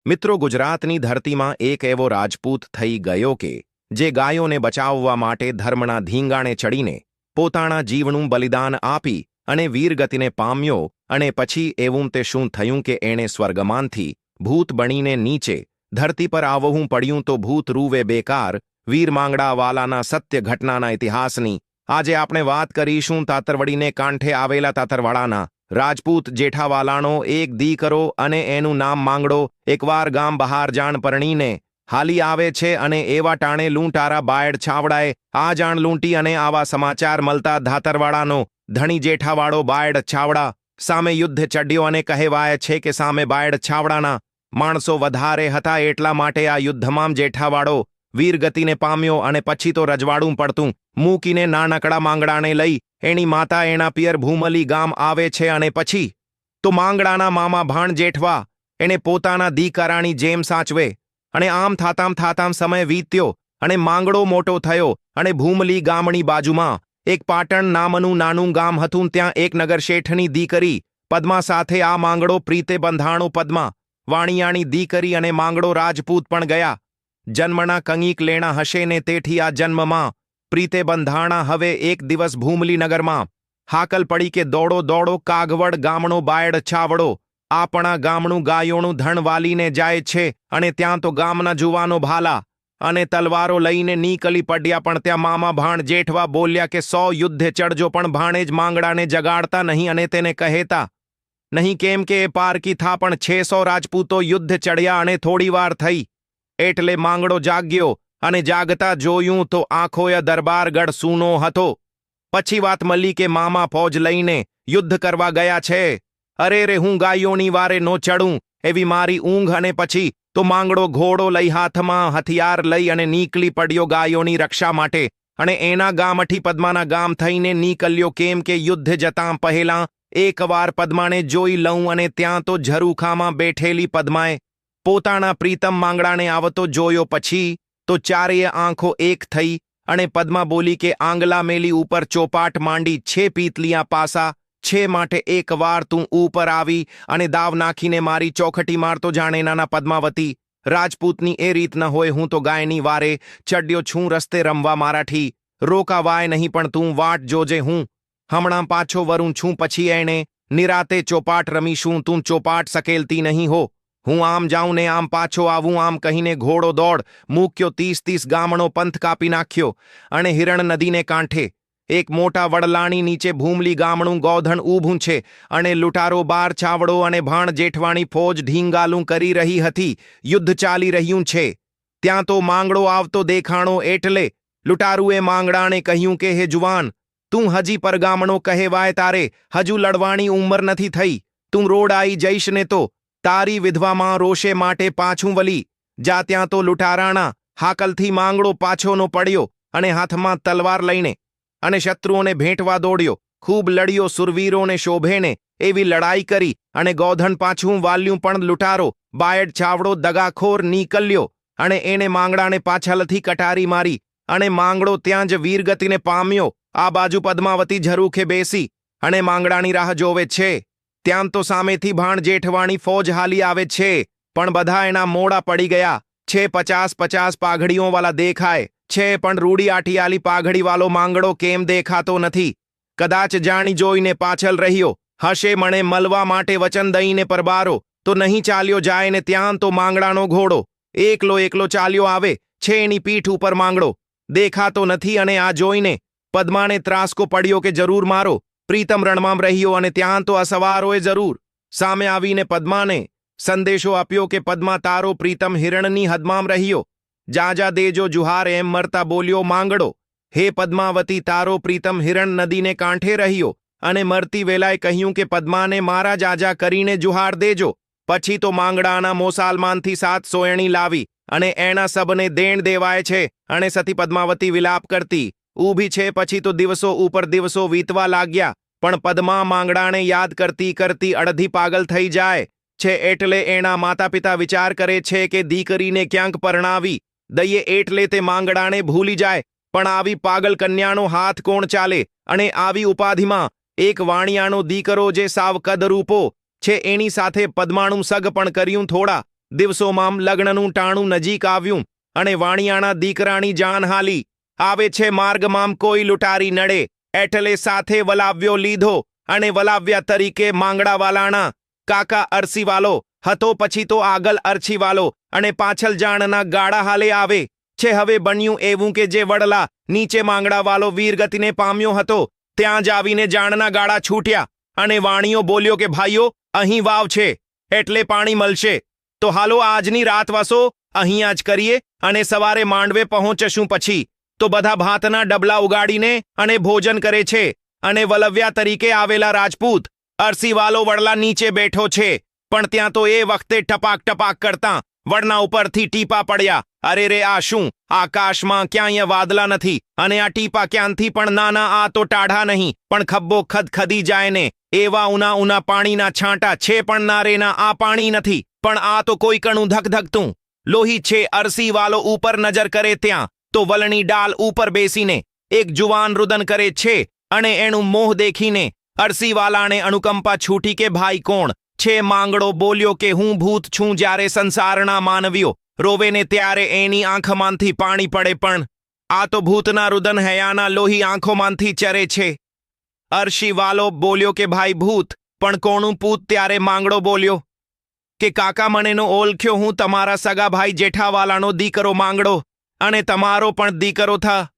મિત્રો, ગુજરાતની ધરતીમાં એક એવો રાજપૂત થઈ ગયો કે જે ગાયોને બચાવવા માટે ધર્મના ધીંગાણે ચડીને પોતાના જીવનું બલિદાન આપી અને વીરગતિને પામ્યો. અને પછી એવું તે શું થયું કે એણે સ્વર્ગમાંથી ભૂત બનીને નીચે ધરતી પર આવવું પડ્યું. તો ભૂત રૂવે બેકાર વીર માંગડાવાલાના સત્ય ઘટનાના ઇતિહાસની આજે આપણે વાત કરીશું. તાતરવડીને કાંઠે આવેલા તાતરવાડાના રાજપૂત જેઠાવાલાનો એક દીકરો અને એનું નામ માંગડો એકવાર ગામ બહાર જાણ પરણીને હાલી આવે છે અને એવા ટાણે લૂંટારા બાયડ છાવડાએ આ જાણ લૂંટી. અને આવા સમાચાર મળતા ધાતરવાડાનો ધણી જેઠાવાળો બાયડ છાવડા સામે યુદ્ધ ચડ્યો અને કહેવાય છે કે સામે બાયડ છાવડાના માણસો વધારે હતા એટલા માટે આ યુદ્ધમાં જેઠાવાળો વીરગતિને પામ્યો. અને પછી તો રજવાડું પડતું મૂકીને નાનકડા માંગડાને લઈ એની માતા એના પિયર ભૂમલી ગામ આવે છે. અને પછી તો માંગડાના મામા ભાણ જેઠવા એને પોતાના દીકરાની જેમ સાચવે. અને આમ થાતામ સમય વીત્યો અને માંગડો મોટો થયો. અને ભૂમલી ગામની બાજુમાં એક પાટણ નામનું નાનું ગામ હતું. ત્યાં એક નગર શેઠની દીકરી પદ્મા સાથે આ માંગડો પ્રીતે બંધાણો. પદ્મા વાણિયાની દીકરી અને માંગડો રાજપૂત પણ ગયા. જન્મના કંઈક લેણા હશે ને તેથી આ જન્મમાં પ્રીતે બંધાણા. હવે એક દિવસ ભૂમલી નગરમાં હાકલ પડી કે દોડો દોડો કાગવડ ગામનો બાયડ છાવડો આપણા ગામનું ગાયોનું ધણ વાલીને જાય છે. અને ત્યાં તો ગામના જુવાનો ભાલા અને તલવારો લઈને નીકળી પડ્યા. પણ ત્યાં મામા ભાણ જેઠવા બોલ્યા કે 100 યુદ્ધે ચડજો પણ ભાણેજ માંગડાને જગાડતા નહીં અને તેને કહેતા નહીં, કેમ કે એ પારકી થા. પણ 600 રાજપૂતો યુદ્ધ ચડ્યા અને થોડી વાર થઈ એટલે માંગડો જાગ્યો. અને જાગતા જોયું તો આંખોએ દરબારગઢ સૂનો હતો. પછી વાત મળી કે મામા ફોજ લઈને યુદ્ધ કરવા ગયા છે. અરે રે, હું ગાયોની વારે નો ચડું એવી મારી ઊંઘ. અને પછી તો માંગડો ઘોડો લઈ હાથમાં હથિયાર લઈ અને નીકળી પડ્યો ગાયોની રક્ષા માટે. અને એના ગામથી પદ્માના ગામ થઈને નીકળ્યો, કેમ કે યુદ્ધ જતાં પહેલાં એકવાર પદ્માને જોઈ લઉં. અને ત્યાં તો ઝરૂખામાં બેઠેલી પદ્માએ પોતાના પ્રીતમ માંગડાને આવતો જોયો. પછી તો ચારેય આંખો એક થઈ અને પદ્મા બોલી કે આંગલા મેલી ઉપર ચોપાટ માંડી છે, પીતલિયા પાસા છે, માટે એકવાર તું ઉપર આવી અને દાવ નાખીને મારી ચોખટી મારતો. જાણે નાના પદ્માવતી રાજપૂતની એ રીત ન હોય. હું તો ગાયની વારે ચડ્યો છું, રસ્તે રમવા મારાથી રોકાવાય નહીં. પણ તું વાટ જોજે, હું હમણાં પાછો વરું છું. પછી એણે નિરાતે ચોપાટ રમીશું, તું ચોપાટ સકેલતી નહીં હો. હું આમ જાઉં ને આમ પાછો આવું. આમ કહીને ઘોડો દોડ મૂક્યો. 30 ગામનો પંથ કાપી નાખ્યો. અને હિરણ નદીને કાંઠે એક મોટા વડલાણી નીચે ભૂમલી ગામનું ગોધણ ઊભું છે. અને લૂંટારો બાર છાવડો અને ભાણ જેઠવાણી ફોજ ઢીંગાલું કરી રહી હતી. યુદ્ધ ચાલી રહ્યું છે. ત્યાં તો માંગડો આવતો દેખાણો એટલે લૂંટારુએ માંગડાને કહ્યું કે હે જુવાન, તું હજી પરગામણો કહેવાય, તારે હજુ લડવાની ઉંમર નથી થઈ. તું રોડ આવી જઈશ ને તો તારી વિધવામાં રોષે માટે પાછું વળી જા. ત્યાં તો લૂંટારાના હાકલથી માંગડો પાછોનો પડ્યો અને હાથમાં તલવાર લઈને અને શત્રુઓને ભેટવા દોડ્યો. ખૂબ લડ્યો, સુરવીરોને શોભેને એવી લડાઈ કરી અને ગોધણ પાછું વાલ્યું. પણ લૂંટારો બાયડ છાવડો દગાખોર નીકળ્યો અને એને માંગડાને પાછળથી કટારી મારી. અને માંગડો ત્યાં જ વીરગતિને પામ્યો. આ બાજુ પદ્માવતી ઝરૂખે બેસી અને માંગડાની રાહ જોવે છે. ત્યાં તો સામેથી ભાણ જેઠવાણી ફોજ હાલી આવે છે. પણ બધા એના મોડા પડી ગયા છે. 50 પાઘડીઓ વાળા દેખાય છે, પણ રૂડી આઠિયાલી પાઘડી વાળો માંગડો કેમ દેખાતો નથી? કદાચ જાણી જોઈને પાછળ રહ્યો હશે. મને મળવા માટે વચન દઈને પરબારો તો નહીં ચાલ્યો જાય. ને ત્યાં તો માંગડાનો ઘોડો એકલો ચાલ્યો આવે છે. એની પીઠ ઉપર માંગડો દેખાતો નથી. અને આ જોઈને પદ્માને ત્રાસકો પડ્યો કે જરૂર મારો પ્રીતમ રણમાં રહ્યો. અને ત્યાં તો અસવારોએ જરૂર સામે આવીને પદ્માને સંદેશો આપ્યો કે પદ્મા, તારો પ્રીતમ હિરણની હદમાં રહ્યો, જાજા દેજો જુહાર. એમ મરતા બોલ્યો માંગડો, હે પદ્માવતી, તારો પ્રીતમ હિરણ નદીને કાંઠે રહ્યો. અને મરતી વેલાએ કહ્યું કે પદ્માને મારા જાજા કરીને જુહાર દેજો. પછી તો માંગડાના મોસાલમાનથી 7 સોયણી લાવી અને એના સબને દેણ દેવાય છે. અને સતી પદ્માવતી વિલાપ કરતી ઊભી છે. પછી તો દિવસો ઉપર દિવસો વીતવા લાગ્યા. પણ પદ્મા માંગડાને યાદ કરતી કરતી અડધી પાગલ થઈ જાય છે. એટલે એના માતા પિતા વિચાર કરે છે કે દીકરીને ક્યાંક પરણાવી દઈએ એટલે તે માંગડાને ભૂલી જાય. પણ આવી પાગલ કન્યાનો હાથ કોણ ચાલે? અને આવી ઉપાધિમાં એક વાણિયાનો દીકરો જે સાવ કદરૂપો છે એની સાથે પદ્માનું સગ પણ કર્યું. થોડા દિવસોમાં લગ્નનું ટાણું નજીક આવ્યું અને વાણિયાના દીકરાની જાન હાલી. આવે છે માર્ગમાં કોઈ લૂંટારી નડે, એટલે સાથે વલાવ્યો લીધો અને વલાવ્યા તરીકે માંગડાવાલાના. કાકા અરસીવાલો હતો, પછી તો આગળ અરછીવાલો અને પાછળ જાણના ગાડા હાલે આવે છે. હવે બન્યું એવું કે જે વડલા નીચે માંગડાવાલો વીરગતિને પામ્યો હતો, ત્યાં જ આવીને જાણના ગાડા છૂટ્યા અને વાણિયો બોલ્યો કે ભાઈઓ, અહીં વાવ છે એટલે પાણી મળશે, તો હાલો આજની રાત વસો અહીંયા જ કરીએ અને સવારે માંડવે પહોંચશું. પછી તો બધા ભાતના ડબલા ઉગાડીને અને ભોજન કરે છે અને વલવ્યા તરીકે આવેલા રાજપૂત અરસીવાલો વડલા નીચે બેઠો છે. પણ ત્યાં તો એ વખતે ટપાક ટપાક કરતા વડના ઉપરથી ટીપા પડ્યા. અરે રે, આ શું? આકાશમાં ક્યાંય વાદળા નથી અને આ ટીપા ક્યાંથી પણ નાના, આ તો ટાઢા નહીં પણ ખબ્બો ખદખદી જાય ને એવા ઉના ઉના પાણીના છાંટા છે. પણ ના રેના, આ પાણી નથી, પણ આ તો કોઈ કણું ધકધકતું લોહી છે. અરસીવાલો ઉપર નજર કરે ત્યાં તો વલણી ડાલ ઉપર બેસીને એક જુવાન રુદન કરે છે અને એનું મોહ દેખીને અરસીવાલાને અનુકંપા છૂટી કે ભાઈ કોણ છે? માંગડો બોલ્યો કે હું ભૂત છું. જ્યારે સંસારના માનવીઓ રોવે ને ત્યારે એની આંખમાંથી પાણી પડે, પણ આ તો ભૂતના રુદન હૈયાના લોહી આંખોમાંથી ચરે છે. અરસીવાલો બોલ્યો કે ભાઈ ભૂત પણ કોનું પૂત? ત્યારે માંગડો બોલ્યો કે કાકા, મને નો ઓળખ્યો, હું તમારા સગા ભાઈ જેઠાવાલાનો દીકરો માંગડો અને તમારો પણ દીકરો થા.